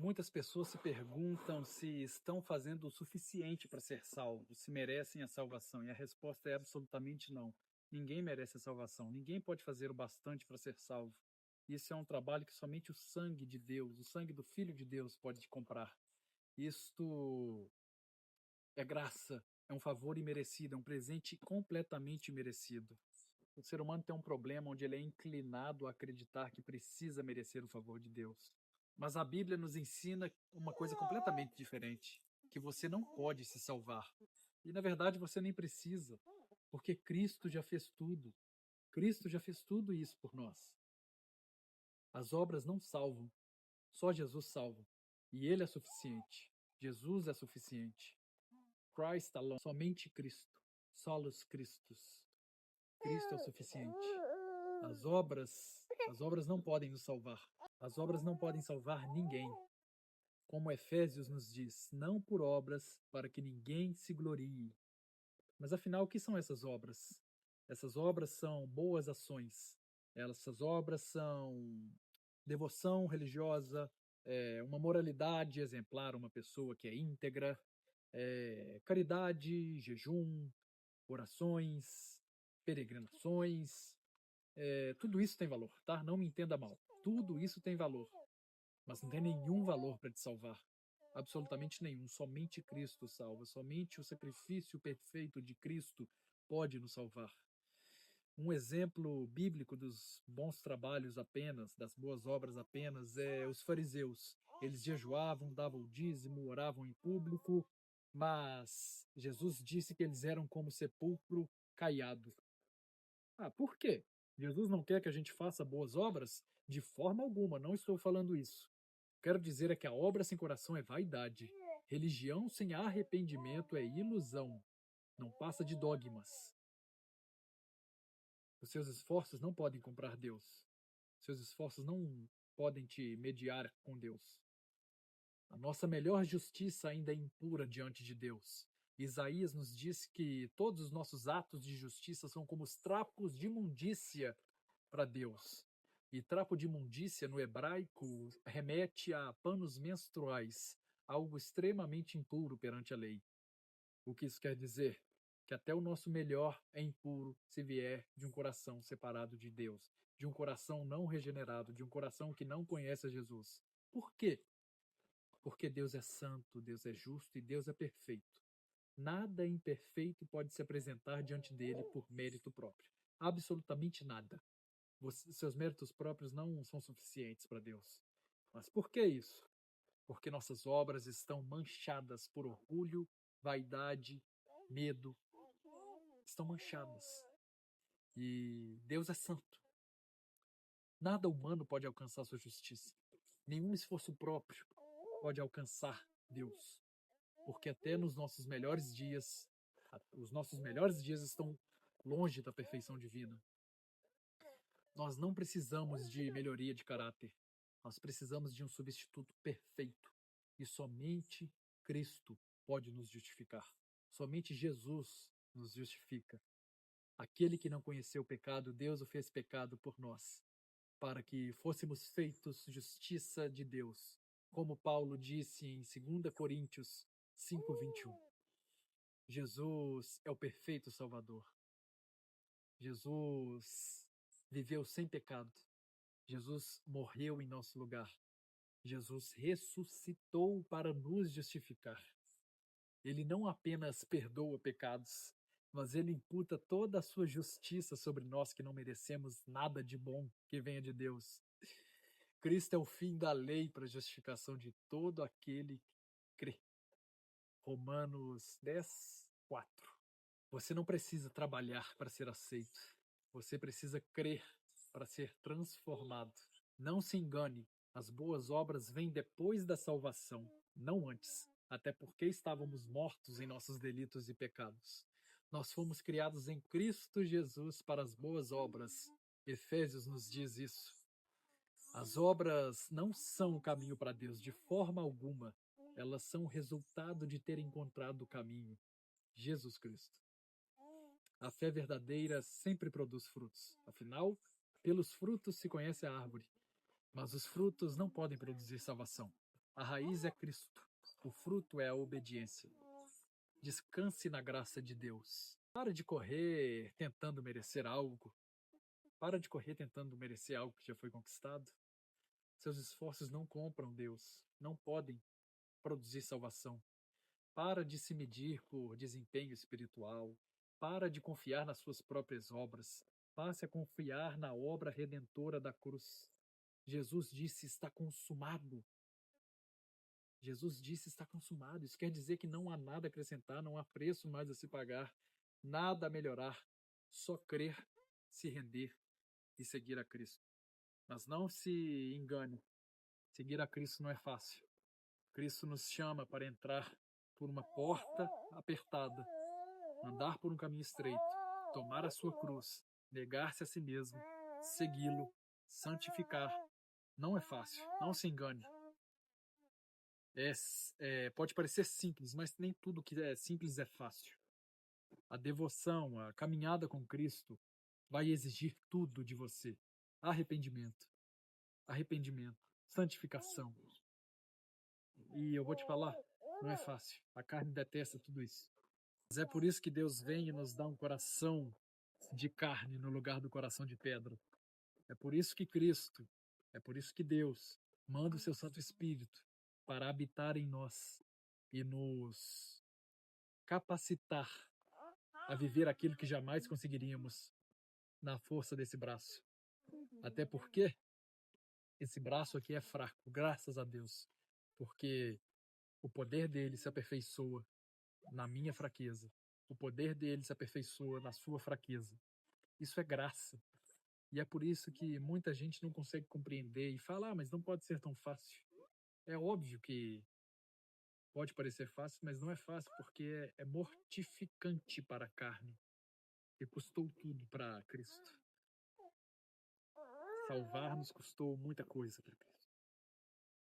Muitas pessoas se perguntam se estão fazendo o suficiente para ser salvos, se merecem a salvação, e a resposta é absolutamente não. Ninguém merece a salvação, ninguém pode fazer o bastante para ser salvo. Isso é um trabalho que somente o sangue de Deus, o sangue do Filho de Deus pode te comprar. Isto é graça, é um favor imerecido, é um presente completamente merecido. O ser humano tem um problema onde ele é inclinado a acreditar que precisa merecer o favor de Deus. Mas a Bíblia nos ensina uma coisa completamente diferente, que você não pode se salvar. E na verdade você nem precisa, porque Cristo já fez tudo. Cristo já fez tudo isso por nós. As obras não salvam, só Jesus salva. E ele é suficiente. Jesus é suficiente. Christ alone, somente Cristo. Solos Christus. Cristo é o suficiente. As obras não podem nos salvar. As obras não podem salvar ninguém. Como Efésios nos diz, não por obras, para que ninguém se glorie. Mas afinal, o que são essas obras? Essas obras são boas ações. Essas obras são devoção religiosa, uma moralidade exemplar, uma pessoa que é íntegra, caridade, jejum, orações, peregrinações, tudo isso tem valor, tá? Não me entenda mal. Tudo isso tem valor, mas não tem nenhum valor para te salvar. Absolutamente nenhum. Somente Cristo salva. Somente o sacrifício perfeito de Cristo pode nos salvar. Um exemplo bíblico dos bons trabalhos apenas, das boas obras apenas, é os fariseus. Eles jejuavam, davam o dízimo, oravam em público, mas Jesus disse que eles eram como sepulcro caiado. Ah, por quê? Jesus não quer que a gente faça boas obras? De forma alguma, não estou falando isso. Quero dizer é que a obra sem coração é vaidade. Religião sem arrependimento é ilusão. Não passa de dogmas. Os seus esforços não podem comprar Deus. Seus esforços não podem te mediar com Deus. A nossa melhor justiça ainda é impura diante de Deus. Isaías nos diz que todos os nossos atos de justiça são como os trapos de imundícia para Deus. E trapo de imundícia no hebraico remete a panos menstruais, algo extremamente impuro perante a lei. O que isso quer dizer? Que até o nosso melhor é impuro se vier de um coração separado de Deus, de um coração não regenerado, de um coração que não conhece a Jesus. Por quê? Porque Deus é santo, Deus é justo e Deus é perfeito. Nada imperfeito pode se apresentar diante dele por mérito próprio. Absolutamente nada. Seus méritos próprios não são suficientes para Deus. Mas por que isso? Porque nossas obras estão manchadas por orgulho, vaidade, medo. Estão manchadas. E Deus é santo. Nada humano pode alcançar sua justiça. Nenhum esforço próprio pode alcançar Deus. Porque até nos nossos melhores dias, os nossos melhores dias estão longe da perfeição divina. Nós não precisamos de melhoria de caráter. Nós precisamos de um substituto perfeito. E somente Cristo pode nos justificar. Somente Jesus nos justifica. Aquele que não conheceu o pecado, Deus o fez pecado por nós, para que fôssemos feitos justiça de Deus. Como Paulo disse em 2 Coríntios 5:21. Jesus é o perfeito Salvador. Jesus viveu sem pecado. Jesus morreu em nosso lugar. Jesus ressuscitou para nos justificar. Ele não apenas perdoa pecados, mas ele imputa toda a sua justiça sobre nós que não merecemos nada de bom que venha de Deus. Cristo é o fim da lei para a justificação de todo aquele que crê. Romanos 10:4. Você não precisa trabalhar para ser aceito. Você precisa crer para ser transformado. Não se engane, as boas obras vêm depois da salvação, não antes, até porque estávamos mortos em nossos delitos e pecados. Nós fomos criados em Cristo Jesus para as boas obras. Efésios nos diz isso. As obras não são o caminho para Deus de forma alguma. Elas são o resultado de ter encontrado o caminho, Jesus Cristo. A fé verdadeira sempre produz frutos. Afinal, pelos frutos se conhece a árvore. Mas os frutos não podem produzir salvação. A raiz é Cristo. O fruto é a obediência. Descanse na graça de Deus. Para de correr tentando merecer algo. Para de correr tentando merecer algo que já foi conquistado. Seus esforços não compram Deus. Não podem produzir salvação. Para de se medir por desempenho espiritual. Para de confiar nas suas próprias obras. Passe a confiar na obra redentora da cruz. Jesus disse: está consumado. Jesus disse: está consumado. Isso quer dizer que não há nada a acrescentar, não há preço mais a se pagar, nada a melhorar, só crer, se render e seguir a Cristo. Mas não se engane, seguir a Cristo não é fácil. Cristo nos chama para entrar por uma porta apertada, andar por um caminho estreito, tomar a sua cruz, negar-se a si mesmo, segui-lo, santificar. Não é fácil, não se engane. Pode parecer simples, mas nem tudo que é simples é fácil. A devoção, a caminhada com Cristo vai exigir tudo de você. Arrependimento, santificação. E eu vou te falar, não é fácil. A carne detesta tudo isso. Mas é por isso que Deus vem e nos dá um coração de carne no lugar do coração de pedra. É por isso que Cristo, é por isso que Deus manda o seu Santo Espírito para habitar em nós e nos capacitar a viver aquilo que jamais conseguiríamos na força desse braço. Até porque esse braço aqui é fraco, graças a Deus, porque o poder dele se aperfeiçoa na minha fraqueza. O poder dele se aperfeiçoa na sua fraqueza. Isso é graça. E é por isso que muita gente não consegue compreender e fala: mas não pode ser tão fácil. É óbvio que pode parecer fácil, mas não é fácil, porque é mortificante para a carne. E custou tudo para Cristo. Salvar nos custou muita coisa.